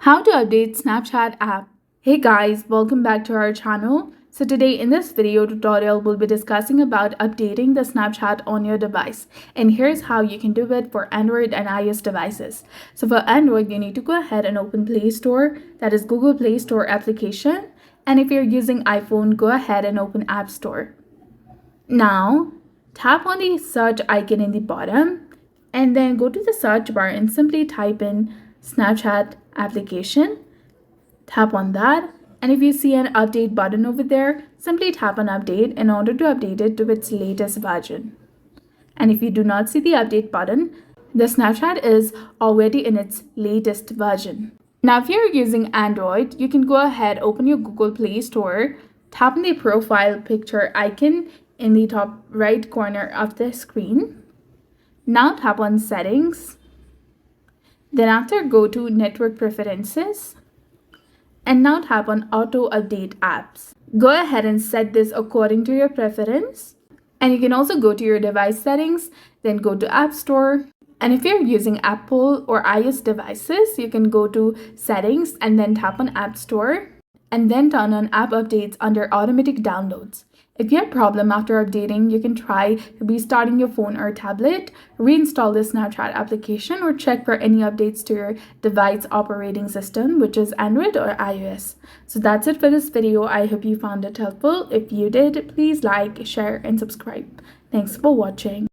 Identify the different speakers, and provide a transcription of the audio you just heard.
Speaker 1: How to update Snapchat app. Hey guys, welcome back to our channel. So today in this video tutorial, we'll be discussing about updating the Snapchat on your device. And here's how you can do it for Android and iOS devices. So for Android, you need to go ahead and open Play Store, that is Google Play Store application. And if you're using iPhone, go ahead and open App Store. Now, tap on the search icon in the bottom and then go to the search bar and simply type in Snapchat application. Tap on that, and if you see an update button over there, simply tap on update in order to update it to its latest version. And if you do not see the update button, the Snapchat is already in its latest version. Now if you're using Android, you can go ahead, open your Google Play Store, tap on the profile picture icon in the top right corner of the screen. Now tap on settings. Then after, go to network preferences. And now tap on auto update apps. Go ahead and set this according to your preference. And you can also go to your device settings, then go to App Store. And if you're using Apple or iOS devices, you can go to settings and then tap on App Store. And then turn on app updates under automatic downloads. If you have a problem after updating, you can try restarting your phone or tablet, reinstall the Snapchat application, or check for any updates to your device operating system, which is Android or iOS. So that's it for this video. I hope you found it helpful. If you did, please like, share, and subscribe. Thanks for watching.